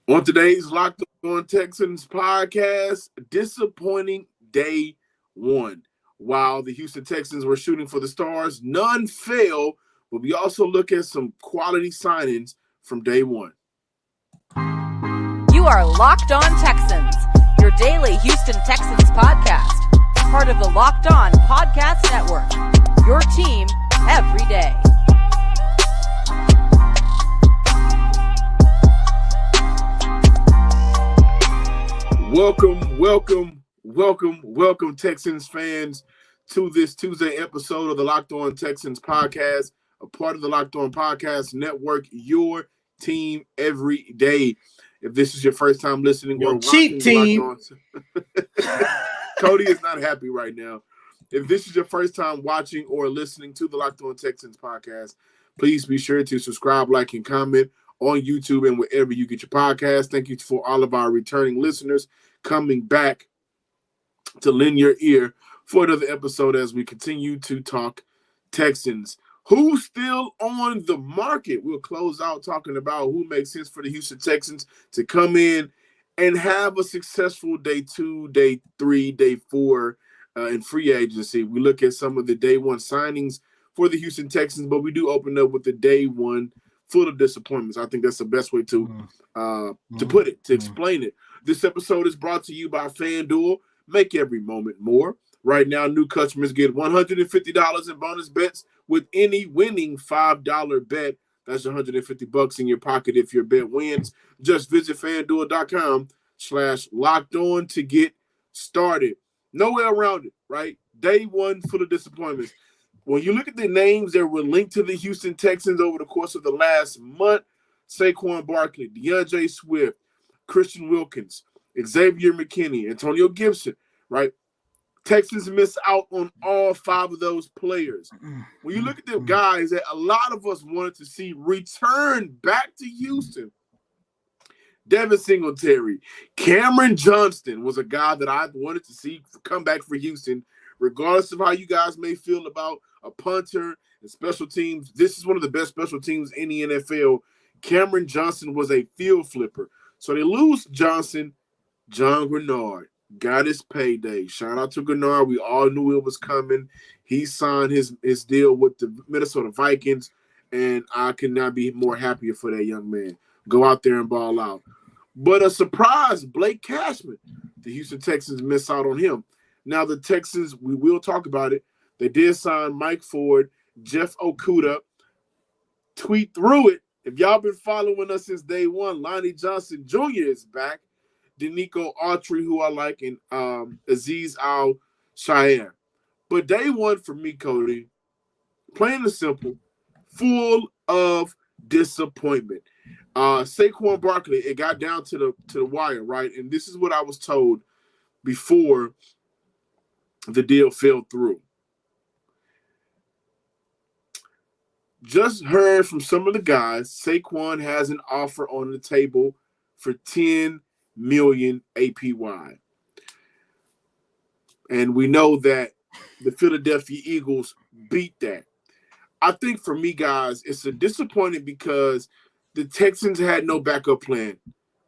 On today's Locked On Texans podcast, disappointing day one. While the Houston Texans were shooting for the stars, none fell, but we also look at some quality signings from day one. You are Locked On Texans, your daily Houston Texans podcast, part of the Locked On Podcast Network, your team every day. Welcome, Texans fans, to this Tuesday episode of the Locked On Texans podcast, a part of the Locked On Podcast Network, your team every day. If this is your first time listening or watching team. Cody is not happy right now. If this is your first time watching or listening to the Locked On Texans podcast, please be sure to subscribe, like, and comment on YouTube and wherever you get your podcast. Thank you for all of our returning listeners coming back to lend your ear for another episode as we continue to talk Texans. Who's still on the market? We'll close out talking about who makes sense for the Houston Texans to come in and have a successful day 2, day 3, day 4 in free agency. We look at some of the day one signings for the Houston Texans, but we do open up with the day one full of disappointments. I think that's the best way to put it, to explain it. This episode is brought to you by FanDuel. Make every moment more. Right now, new customers get $150 in bonus bets with any winning $5 bet. That's $150 in your pocket if your bet wins. Just visit FanDuel.com/locked-on to get started. No way around it, right? Day one full of disappointments. When you look at the names that were linked to the Houston Texans over the course of the last month, Saquon Barkley, DeAndre Swift, Christian Wilkins, Xavier McKinney, Antonio Gibson, right? Texans miss out on all 5 of those players. When you look at the guys that a lot of us wanted to see return back to Houston, Devin Singletary, Cameron Johnston was a guy that I wanted to see come back for Houston, regardless of how you guys may feel about a punter and special teams. This is one of the best special teams in the NFL. Cameron Johnston was a field flipper. So they lose Johnson. John Grenard got his payday. Shout out to Grenard. We all knew it was coming. He signed his deal with the Minnesota Vikings, and I could not be more happier for that young man. Go out there and ball out. But a surprise, Blake Cashman. The Houston Texans miss out on him. Now the Texans, we will talk about it. They did sign Mike Ford, Jeff Okudah. Tweet through it. If y'all been following us since day one, Lonnie Johnson Jr. is back. Denico Autry, who I like, and Aziz Al-Shaair. But day one for me, Cody, plain and simple, full of disappointment. Saquon Barkley, it got down to the wire, right? And this is what I was told before the deal fell through. Just heard from some of the guys, Saquon has an offer on the table for $10 million APY. And we know that the Philadelphia Eagles beat that. I think for me, guys, it's a disappointing because the Texans had no backup plan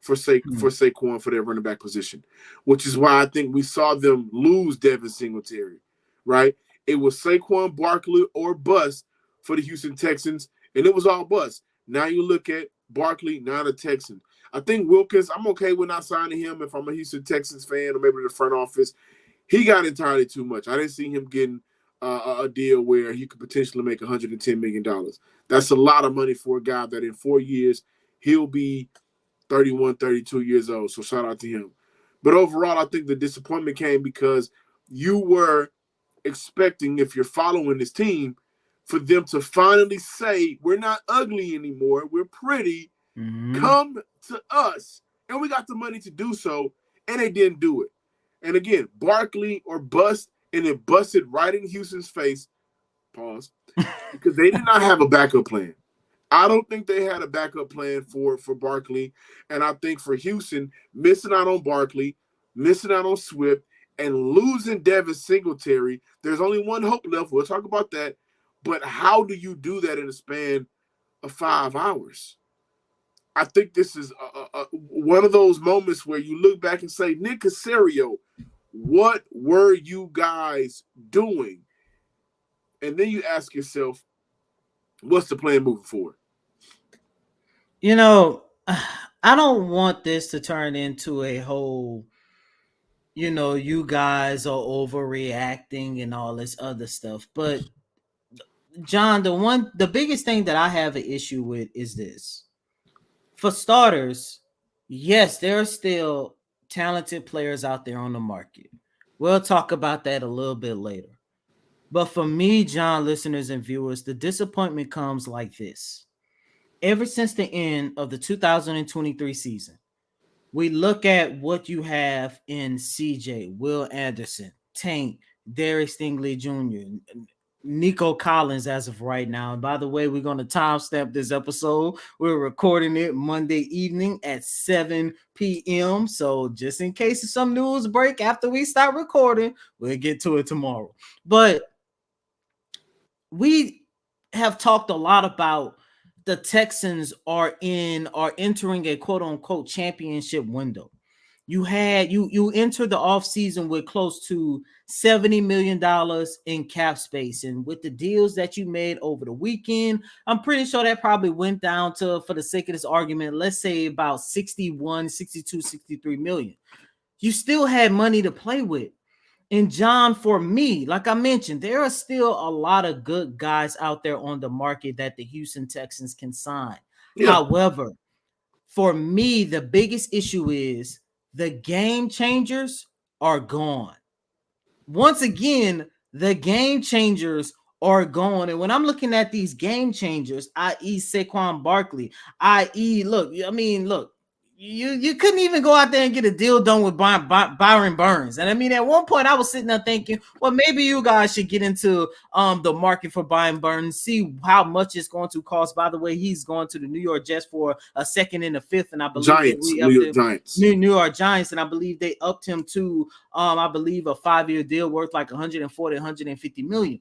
for Saquon for their running back position, which is why I think we saw them lose Devin Singletary, right? It was Saquon Barkley or bust for the Houston Texans, and it was all bust. Now you look at Barkley, now the Texans. I think Wilkins, I'm okay with not signing him if I'm a Houston Texans fan or maybe the front office. He got entirely too much. I didn't see him getting a deal where he could potentially make $110 million. That's a lot of money for a guy that in 4 years, he'll be 31, 32 years old. So shout out to him. But overall, I think the disappointment came because you were expecting, if you're following this team, for them to finally say, we're not ugly anymore, we're pretty, come to us. And we got the money to do so, and they didn't do it. And again, Barkley or bust, and it busted right in Houston's face, pause, because they did not have a backup plan. I don't think they had a backup plan for Barkley, and I think for Houston, missing out on Barkley, missing out on Swift, and losing Devin Singletary, there's only one hope left. We'll talk about that. But how do you do that in a span of 5 hours? I think this is one of those moments where you look back and say, Nick Casario, what were you guys doing? And then you ask yourself, what's the plan moving forward? You know, I don't want this to turn into a whole, you guys are overreacting and all this other stuff. But John, the biggest thing that I have an issue with is this. For starters, yes, there are still talented players out there on the market. We'll talk about that a little bit later. But for me, John, listeners and viewers, the disappointment comes like this. Ever since the end of the 2023 season, we look at what you have in CJ, Will Anderson, Tank, Derek Stingley Jr., Nico Collins as of right now. And by the way, we're going to timestamp this episode. We're recording it Monday evening at 7 p.m. So just in case of some news break after we start recording, we'll get to it tomorrow. But we have talked a lot about the Texans are entering a quote unquote championship window. You entered the offseason with close to $70 million in cap space. And with the deals that you made over the weekend, I'm pretty sure that probably went down to, for the sake of this argument, let's say about 61, 62, 63 million. You still had money to play with. And John, for me, like I mentioned, there are still a lot of good guys out there on the market that the Houston Texans can sign. Yeah. However, for me, the biggest issue is the game changers are gone. Once again, the game changers are gone. And when I'm looking at these game changers, i.e. Saquon Barkley, i.e. look, you couldn't even go out there and get a deal done with Byron Burns. And I mean, at one point I was sitting there thinking, well, maybe you guys should get into the market for Byron Burns, see how much it's going to cost. By the way, he's going to the New York Jets for a second and a fifth, and I believe New York Giants, and I believe they upped him to I believe a 5-year deal worth like 140, 150 million.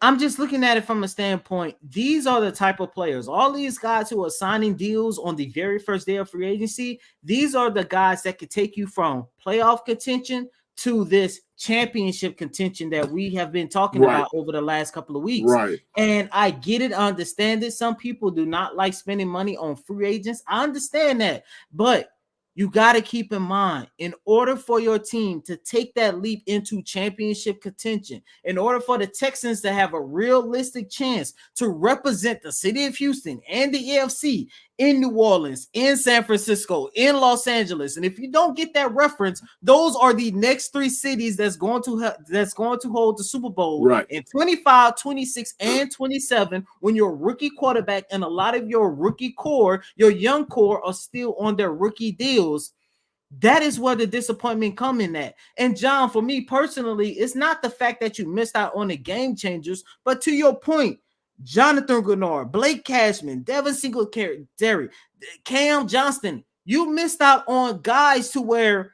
I'm just looking at it from a standpoint. These are the type of players, all these guys who are signing deals on the very first day of free agency. These are the guys that could take you from playoff contention to this championship contention that we have been talking about over the last couple of weeks. Right. And I get it. I understand it. Some people do not like spending money on free agents. I understand that. But you got to keep in mind, in order for your team to take that leap into championship contention, in order for the Texans to have a realistic chance to represent the city of Houston and the AFC in New Orleans, in San Francisco, in Los Angeles, and if you don't get that reference, those are the next three cities that's going to hold the Super Bowl in 25, 26, and 27, when your rookie quarterback and a lot of your rookie core, your young core, are still on their rookie deals. That is where the disappointment come in at. And John, for me personally, it's not the fact that you missed out on the game changers, but to your point, Jonathan Grenard, Blake Cashman, Devin Singletary, Cam Johnston, you missed out on guys to where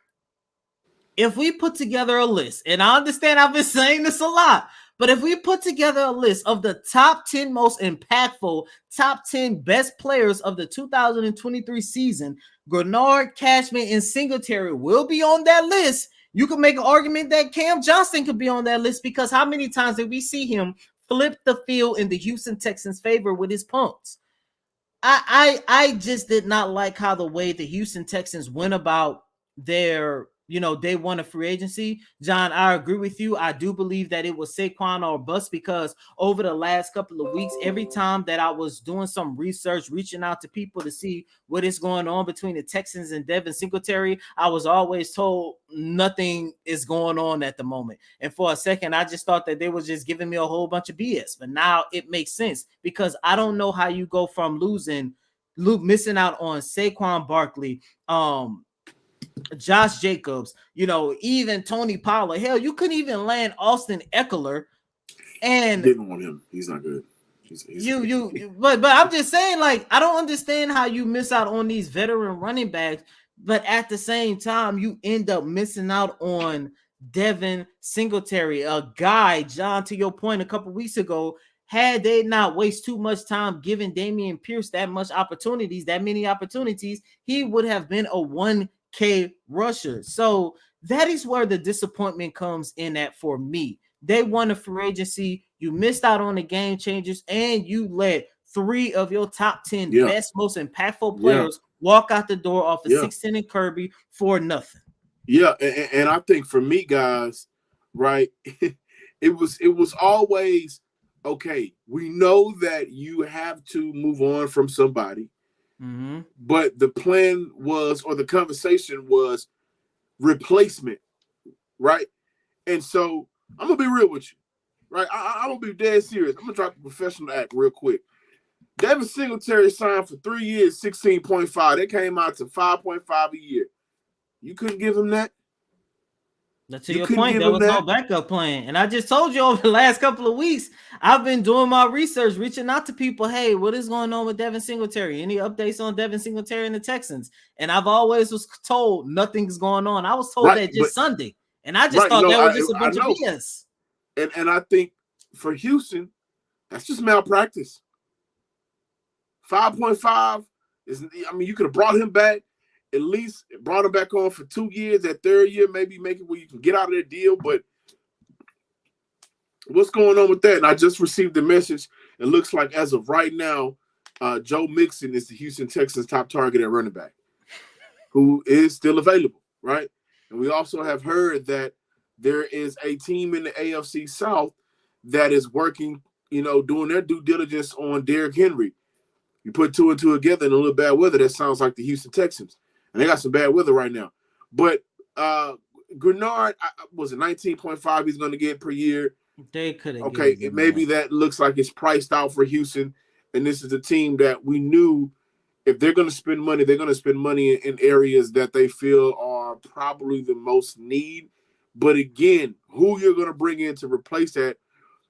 if we put together a list, and I understand I've been saying this a lot, but if we put together a list of the top 10 most impactful, top 10 best players of the 2023 season, Grenard, Cashman, and Singletary will be on that list. You can make an argument that Cam Johnston could be on that list, because how many times did we see him flip the field in the Houston Texans' favor with his punts? I just did not like how the way the Houston Texans went about their day one of free agency. John, I agree with you. I do believe that it was Saquon or bust, because over the last couple of weeks, every time that I was doing some research, reaching out to people to see what is going on between the Texans and Devin Singletary, I was always told nothing is going on at the moment. And for a second, I just thought that they were just giving me a whole bunch of BS. But now it makes sense, because I don't know how you go from missing out on Saquon Barkley, Josh Jacobs, even Tony Pollard. Hell, you couldn't even land Austin Eckler, and didn't want him. He's not good. But I'm just saying, like, I don't understand how you miss out on these veteran running backs, but at the same time, you end up missing out on Devin Singletary, a guy, John, to your point a couple weeks ago, had they not waste too much time giving Damian Pierce that many opportunities, he would have been a 1K rusher. So that is where the disappointment comes in at for me. They won a free agency. You missed out on the game changers, and you let 3 of your top 10 best, most impactful players walk out the door off of 16 and Kirby for nothing. Yeah, and I think for me, guys, right, it was always okay. We know that you have to move on from somebody, but the plan was, or the conversation was, replacement, right? And so I'm gonna be real with you, right? I'm gonna be dead serious. I'm gonna drop the professional act real quick. Devin Singletary signed for 3 years, 16.5. That came out to 5.5 a year. You couldn't give him that. To your point, there was no backup plan. And I just told you over the last couple of weeks, I've been doing my research, reaching out to people. Hey, what is going on with Devin Singletary? Any updates on Devin Singletary and the Texans? And I've always was told nothing's going on. I was told that just Sunday. And I just thought that was just a bunch of BS. And I think for Houston, that's just malpractice. 5.5 is, I mean, you could have brought him back. At least brought him back on for 2 years. That third year, maybe make it where you can get out of that deal. But what's going on with that? And I just received the message. It looks like as of right now, Joe Mixon is the Houston Texans' top target at running back, who is still available, right? And we also have heard that there is a team in the AFC South that is working, doing their due diligence on Derrick Henry. You put 2 and 2 together in a little bad weather, that sounds like the Houston Texans. And they got some bad weather right now. But Grenard, was it 19.5 he's going to get per year? They could have. Okay, maybe that looks like it's priced out for Houston. And this is a team that we knew if they're going to spend money, they're going to spend money in areas that they feel are probably the most need. But again, who you're going to bring in to replace that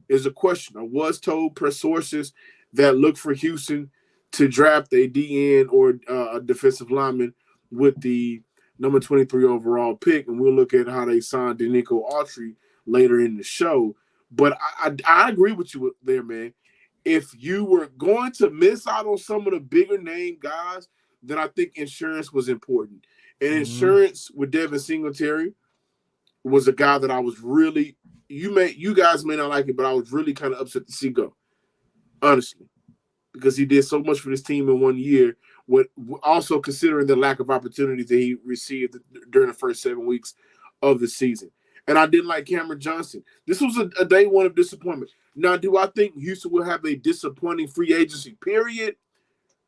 is a question. I was told per sources that look for Houston to draft a DN or a defensive lineman with the number 23 overall pick, and we'll look at how they signed Denico Autry later in the show. But I agree with you there, man. If you were going to miss out on some of the bigger name guys, then I think insurance was important. And insurance with Devin Singletary was a guy that I was really, you guys may not like it, but I was really kind of upset to see go, honestly, because he did so much for this team in 1 year. Also considering the lack of opportunities that he received during the first 7 weeks of the season. And I didn't like Cameron Johnson. This was a day one of disappointment. Now, do I think Houston will have a disappointing free agency period?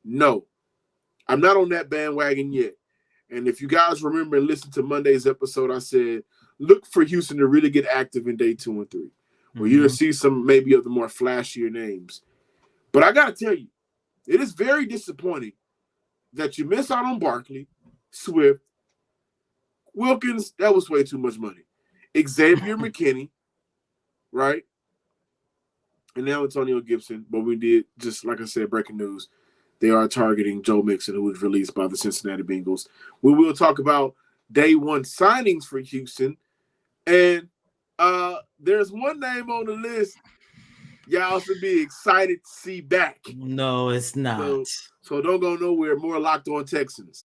No. I'm not on that bandwagon yet. And if you guys remember and listen to Monday's episode, I said, look for Houston to really get active in day 2 and 3, where you'll see some maybe of the more flashier names. But I got to tell you, it is very disappointing that you miss out on Barkley, Swift, Wilkins. That was way too much money. Xavier McKinney, right? And now Antonio Gibson. But we did, just like I said, breaking news, they are targeting Joe Mixon, who was released by the Cincinnati Bengals. We will talk about day 1 signings for Houston. And there's one name on the list y'all should be excited to see back. No, it's not. So don't go nowhere. More Locked On Texans.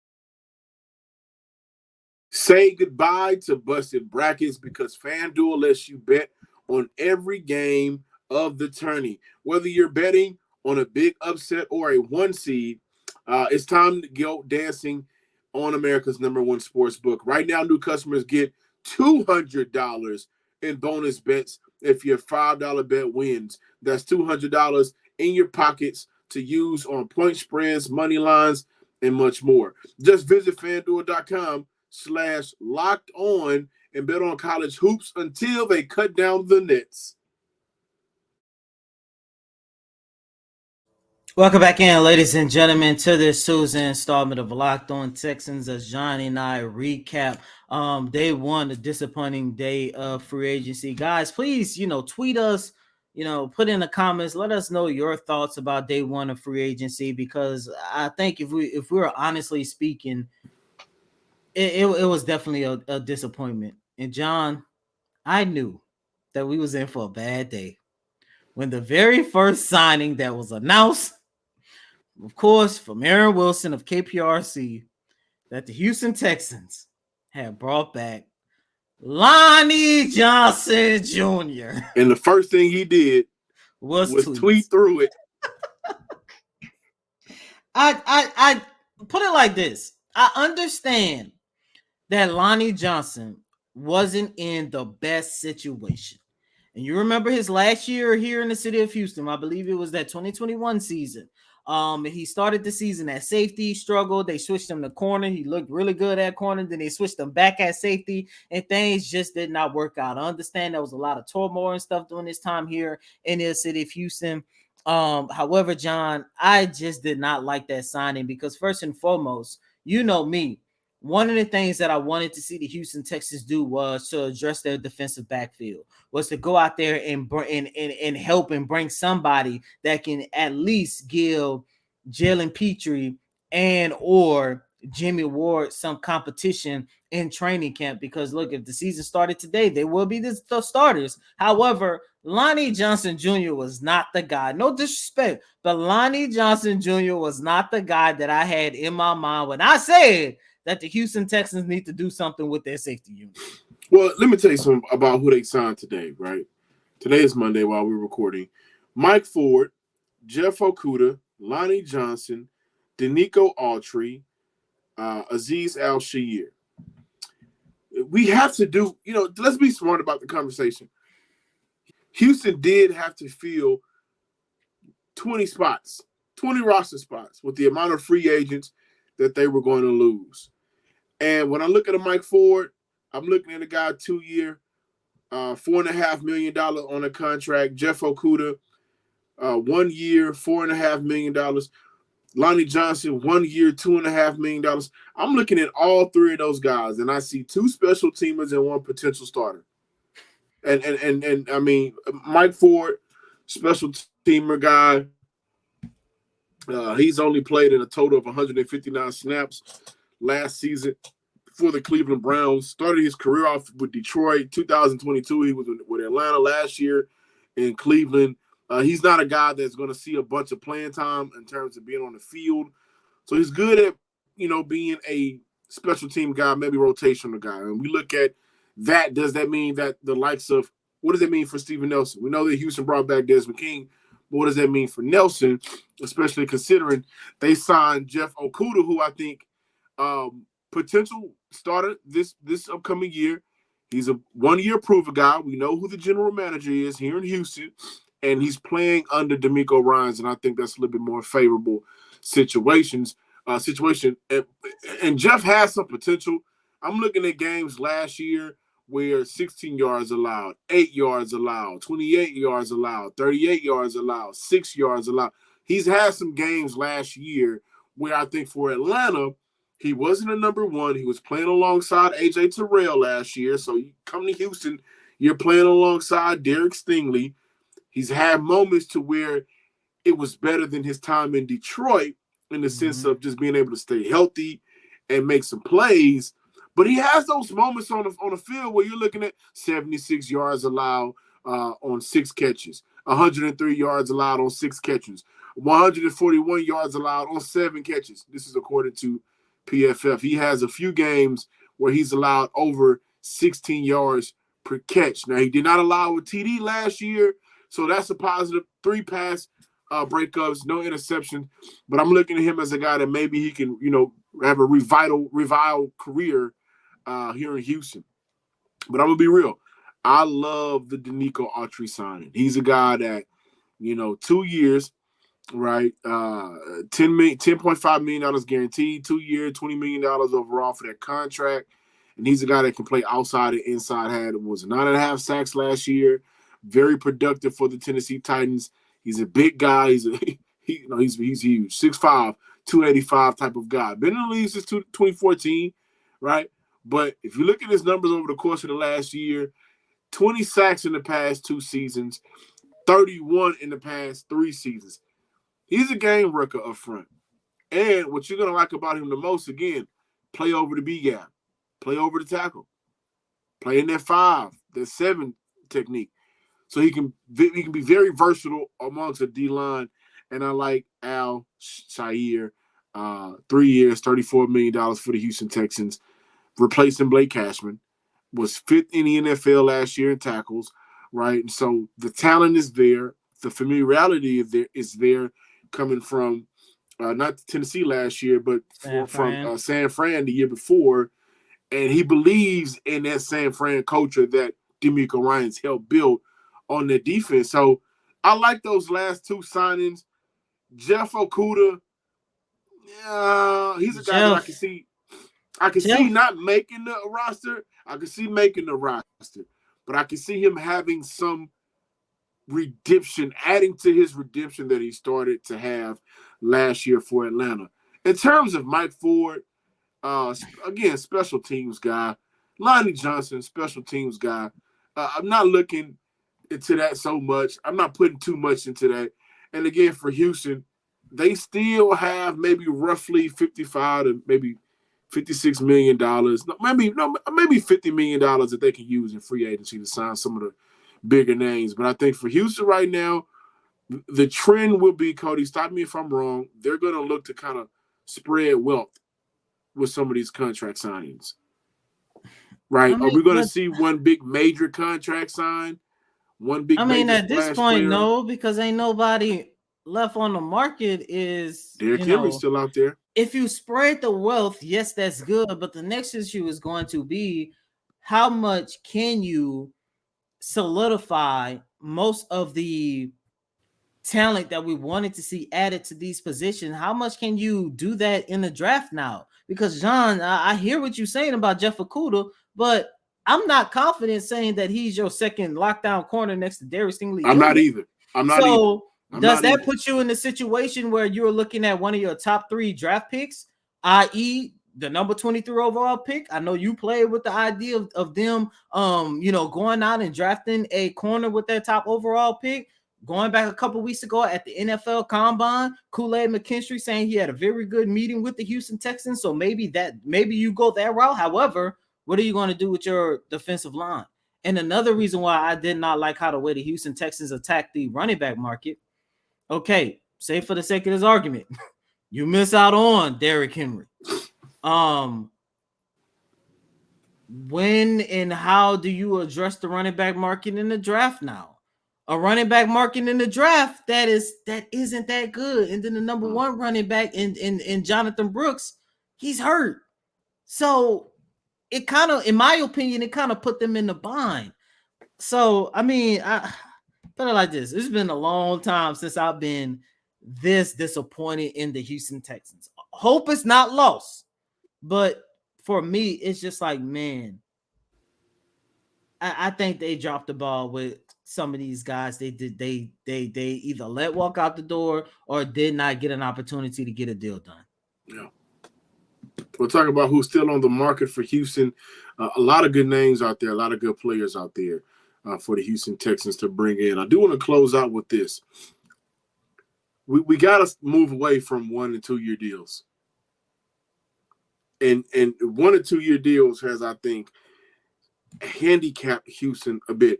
Say goodbye to busted brackets because FanDuel lets you bet on every game of the tourney. Whether you're betting on a big upset or a 1 seed, it's time to go dancing on America's #1 sports book. Right now, new customers get $200 in bonus bets if your $5 bet wins. That's $200 in your pockets to use on point spreads, money lines, and much more. Just visit FanDuel.com/locked on and bet on college hoops until they cut down the nets. Welcome back in, ladies and gentlemen, to this Tuesday installment of Locked On Texans, as Johnny and I recap day 1, the disappointing day of free agency. Guys, please, tweet us, put in the comments, let us know your thoughts about day 1 of free agency, because I think if we were honestly speaking, it was definitely a disappointment. And John, I knew that we was in for a bad day. when the very first signing that was announced, of course, from Aaron Wilson of KPRC, that the Houston Texans had brought back Lonnie Johnson Jr. And the first thing he did was tweet through it. I put it like this. I understand that Lonnie Johnson wasn't in the best situation. And you remember his last year here in the city of Houston. I believe it was that 2021 season. He started the season at safety, struggled. They switched him to corner. He looked really good at corner. Then they switched him back at safety, and things just did not work out. I understand there was a lot of turmoil and stuff during this time here in the city of Houston. However, John, I just did not like that signing because first and foremost, you know me. One of the things that I wanted to see the Houston Texans do was to address their defensive backfield, was to go out there and help and bring somebody that can at least give Jalen Petrie and or Jimmy Ward some competition in training camp. Because look, if the season started today, they will be the starters. However, Lonnie Johnson Jr. was not the guy. No disrespect, but Lonnie Johnson Jr. was not the guy that I had in my mind when I said that the Houston Texans need to do something with their safety unit. Well, let me tell you something about who they signed today, right? Today is Monday while we're recording. Mike Ford, Jeff Okudah, Lonnie Johnson, Danico Autry, Azeez Al-Shaair. We have to do, let's be smart about the conversation. Houston did have to fill 20 spots, 20 roster spots with the amount of free agents that they were going to lose. And when I look at a Mike Ford, I'm looking at a guy 2-year, $4.5 million on a contract. Jeff Okudah, 1 year, $4.5 million. Lonnie Johnson, 1 year, $2.5 million. I'm looking at all three of those guys, and I see two special teamers and one potential starter. And I mean, Mike Ford, special teamer guy. He's only played in a total of 159 snaps last season for the Cleveland Browns. Started his career off with Detroit. 2022, he was with Atlanta last year in Cleveland. He's not a guy that's going to see a bunch of playing time in terms of being on the field. So he's good at, being a special team guy, maybe rotational guy. And we look at that. Does that mean that the likes of, what does that mean for Steven Nelson? We know that Houston brought back Desmond King. But what does that mean for Nelson, especially considering they signed Jeff Okudah, who I think potential starter this upcoming year. He's a 1-year proven guy. We know who the general manager is here in Houston, and he's playing under D'Amico Ryans, and I think that's a little bit more favorable situation. And Jeff has some potential. I'm looking at games last year where 16 yards allowed, 8 yards allowed, 28 yards allowed, 38 yards allowed, 6 yards allowed. He's had some games last year where I think for Atlanta, he wasn't a number one. He was playing alongside A.J. Terrell last year. So you come to Houston, you're playing alongside Derek Stingley. He's had moments to where it was better than his time in Detroit in the sense of just being able to stay healthy and make some plays. But he has those moments on the field where you're looking at 76 yards allowed on 6 catches, 103 yards allowed on 6 catches, 141 yards allowed on 7 catches. This is according to PFF. He has a few games where he's allowed over 16 yards per catch. Now, he did not allow a TD last year, so that's a positive. 3 pass breakups, no interception. But I'm looking at him as a guy that maybe he can, have a revival career here in Houston. But I'm going to be real. I love the Danico Autry signing. He's a guy that, 2 years, right? $10.5 million guaranteed, 2 years, $20 million overall for that contract. And he's a guy that can play outside and inside. Was 9.5 sacks last year. Very productive for the Tennessee Titans. He's a big guy. He's huge. 6'5", 285 type of guy. Been in the league since 2014, right? But if you look at his numbers over the course of the last year, 20 sacks in the past 2 seasons, 31 in the past 3 seasons. He's a game wrecker up front. And what you're going to like about him the most, again, play over the B gap, play over the tackle, play in that 5, that 7 technique. So he can be very versatile amongst the D line. And I like Al Shire, 3 years, $34 million for the Houston Texans, replacing Blake Cashman. Was fifth in the NFL last year in tackles, right? And so the talent is there. The familiarity is there coming from not Tennessee last year, but from San Fran the year before. And he believes in that San Fran culture that DeMeco Ryans helped build on their defense. So I like those last two signings. Jeff Okudah, he's a guy that I can see. I can see not making the roster. I can see making the roster, but I can see him having some redemption, adding to his redemption that he started to have last year for Atlanta. In terms of Mike Ford, again, special teams guy. Lonnie Johnson, special teams guy. I'm not looking into that so much. I'm not putting too much into that. And again, for Houston, they still have maybe roughly 55 to maybe $56 million, maybe $50 million that they can use in free agency to sign some of the bigger names. But I think for Houston right now, the trend will be, Cody, stop me if I'm wrong, they're going to look to kind of spread wealth with some of these contract signings. Right? Are we going to see one big major contract sign? One big major at this point, player? No, because ain't nobody left on the market is Derrick Henry's still out there. If you spread the wealth, yes, that's good. But the next issue is going to be how much can you solidify most of the talent that we wanted to see added to these positions? How much can you do that in the draft now? Because, John, I hear what you're saying about Jeff Okudah, but I'm not confident saying that he's your second lockdown corner next to Darius Stingley. I'm not either. Does that put you in the situation where you're looking at one of your top 3 draft picks, i.e. the number 23 overall pick? I know you played with the idea of them, going out and drafting a corner with their top overall pick. Going back a couple weeks ago at the NFL Combine, Kool-Aid McKinstry saying he had a very good meeting with the Houston Texans. So maybe you go that route. However, what are you going to do with your defensive line? And another reason why I did not like how the way the Houston Texans attacked the running back market. Okay, say for the sake of this argument, you miss out on Derrick Henry. When and how do you address the running back market in the draft now? A running back market in the draft that isn't that good. And then the number 1 running back in Jonathan Brooks, he's hurt. So it kind of, in my opinion, it kind of put them in the bind. So, I mean, I put it like this. It's been a long time since I've been this disappointed in the Houston Texans. Hope is not lost. But for me, it's just like, man, I think they dropped the ball with some of these guys. They either let walk out the door or did not get an opportunity to get a deal done. Yeah. We'll talk about who's still on the market for Houston. A lot of good names out there, a lot of good players out there for the Houston Texans to bring in. I do want to close out with this. We got to move away from 1 and 2 year deals. And 1 and 2 year deals has, I think, handicapped Houston a bit.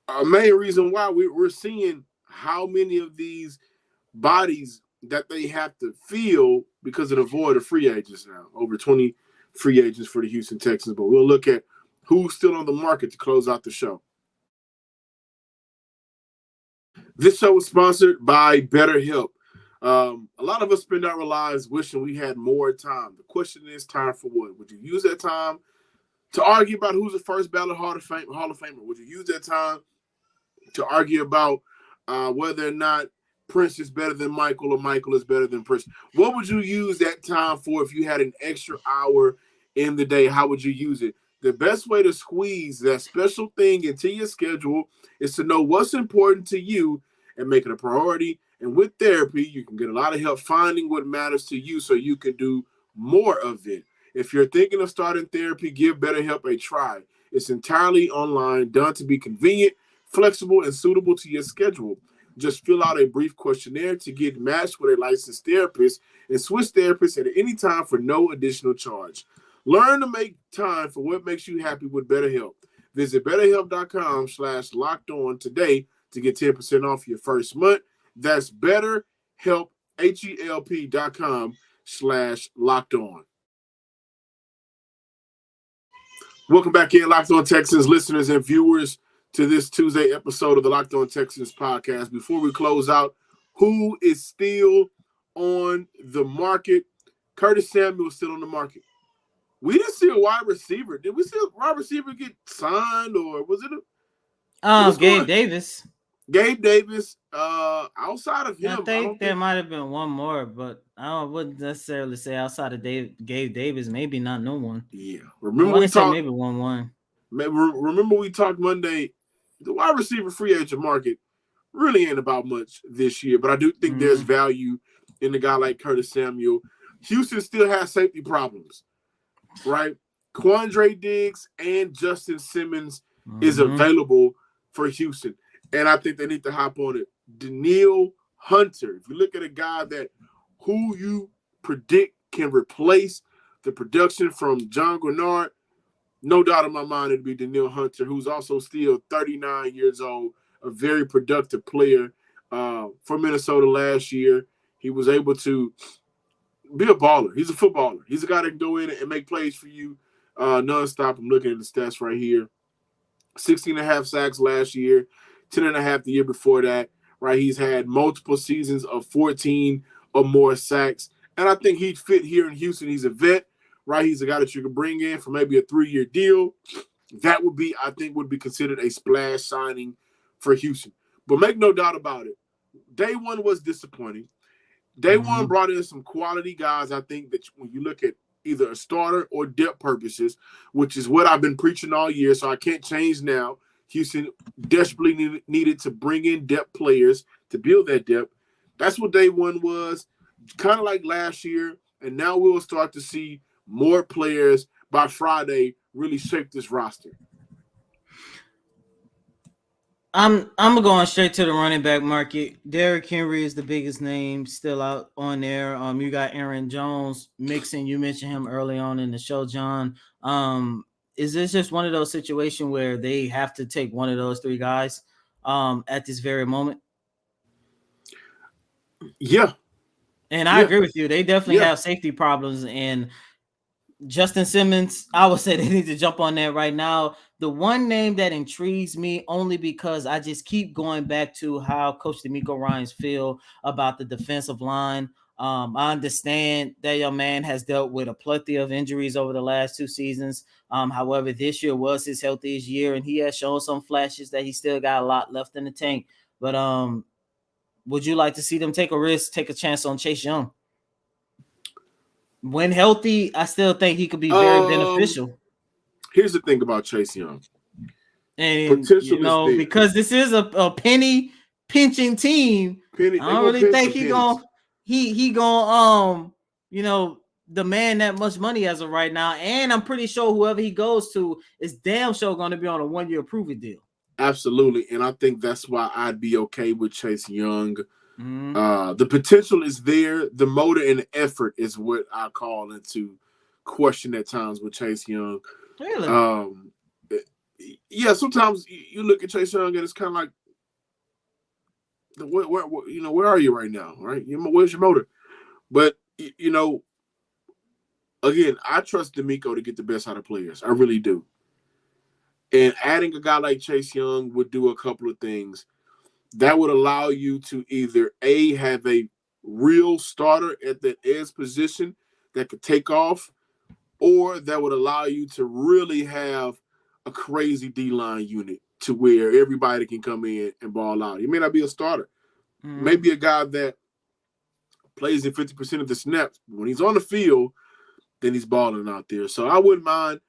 A main reason why we're seeing how many of these bodies that they have to fill because of the void of free agents now. Over 20 free agents for the Houston Texans. But we'll look at who's still on the market to close out the show. This show is sponsored by BetterHelp. A lot of us spend our lives wishing we had more time. The question is, time for what? Would you use that time to argue about who's the first ballot Hall of Famer? Would you use that time to argue about whether or not Prince is better than Michael or Michael is better than Prince? What would you use that time for if you had an extra hour in the day? How would you use it? The best way to squeeze that special thing into your schedule is to know what's important to you and make it a priority. And with therapy, you can get a lot of help finding what matters to you so you can do more of it. If you're thinking of starting therapy, give BetterHelp a try. It's entirely online, done to be convenient, flexible, and suitable to your schedule. Just fill out a brief questionnaire to get matched with a licensed therapist and switch therapists at any time for no additional charge. Learn to make time for what makes you happy with BetterHelp. Visit betterhelp.com/lockedon today to get 10% off your first month. That's BetterHelp, HELP.com/lockedon. Welcome back in, Locked On Texans listeners and viewers, to this Tuesday episode of the Locked On Texans podcast. Before we close out, who is still on the market? Curtis Samuel is still on the market. We didn't see a wide receiver. Did we see a wide receiver get signed, or was it Gabe Davis. Gabe Davis. Outside of him, I think there might have been one more, but I wouldn't necessarily say outside of Gabe Davis. Maybe not no one. Yeah, remember we talked. Maybe 1-1. Remember we talked Monday. The wide receiver free agent market really ain't about much this year, but I do think there's value in a guy like Curtis Samuel. Houston still has safety problems, right? Quandre Diggs and Justin Simmons is available for Houston, and I think they need to hop on it. Danielle Hunter, if you look at a guy that who you predict can replace the production from John Grenard, no doubt in my mind it'd be Danielle Hunter, who's also still 39 years old, a very productive player for Minnesota last year. He was able to be a baller. He's a footballer. He's a guy that can go in and make plays for you nonstop. I'm looking at the stats right here. 16.5 sacks last year, 10.5 the year before that, right? He's had multiple seasons of 14 or more sacks, and I think he'd fit here in Houston. He's a vet, right? He's a guy that you can bring in for maybe a 3-year deal. That would be, I think, would be considered a splash signing for Houston. But make no doubt about it, day one was disappointing. Day one brought in some quality guys. I think that when you look at either a starter or depth purposes, which is what I've been preaching all year, so I can't change now. Houston desperately needed to bring in depth players to build that depth. That's what day one was, kind of like last year. And now we'll start to see more players by Friday really shape this roster. I'm going straight to the running back market. Derrick Henry is the biggest name still out on there. You got Aaron Jones mixing. You mentioned him early on in the show, John. Is this just one of those situations where they have to take one of those three guys at this very moment? Yeah. And I agree with you. They definitely have safety problems. And Justin Simmons, I would say they need to jump on that right now. The one name that intrigues me only because I just keep going back to how Coach DeMeco Ryans feel about the defensive line. I understand that your man has dealt with a plethora of injuries over the last 2 seasons. However, this year was his healthiest year, and he has shown some flashes that he still got a lot left in the tank. But would you like to see them take a risk, take a chance on Chase Young? When healthy, I still think he could be very beneficial. Here's the thing about Chase Young. And, because this is a penny pinching team, I don't really think he gonna demand that much money as of right now. And I'm pretty sure whoever he goes to is damn sure going to be on a 1-year prove-it deal. Absolutely. And I think that's why I'd be okay with Chase Young. The potential is there. The motor and the effort is what I call into question at times with Chase Young. Really? Sometimes you look at Chase Young and it's kind of like, where are you right now? Right? Where's your motor? But, again, I trust DeMeco to get the best out of players. I really do. And adding a guy like Chase Young would do a couple of things. That would allow you to either A, have a real starter at that edge position that could take off, or that would allow you to really have a crazy D-line unit to where everybody can come in and ball out. He may not be a starter. Maybe a guy that plays in 50% of the snaps. When he's on the field, then he's balling out there. So I wouldn't mind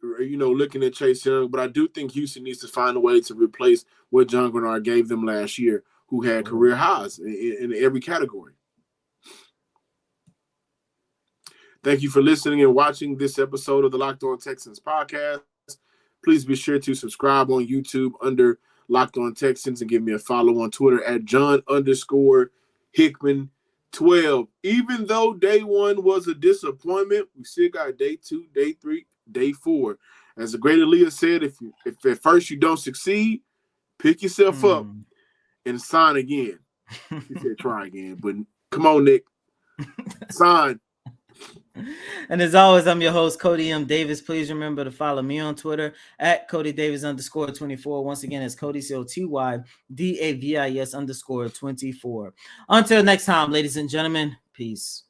looking at Chase Young, but I do think Houston needs to find a way to replace what John Grenard gave them last year, who had career highs in every category. Thank you for listening and watching this episode of the Locked On Texans podcast. Please be sure to subscribe on YouTube under Locked On Texans and give me a follow on Twitter at John_Hickman 12. Even though day 1 was a disappointment, we still got day 2, day 3, day 4. As the great Aaliyah said, if at first you don't succeed, pick yourself up and sign again. He said try again, but come on, Nick. Sign. And as always, I'm your host, Cody M. Davis. Please remember to follow me on Twitter at CodyDavis_24. Once again, it's Cody COTYDAVIS_24. Until next time, ladies and gentlemen, peace.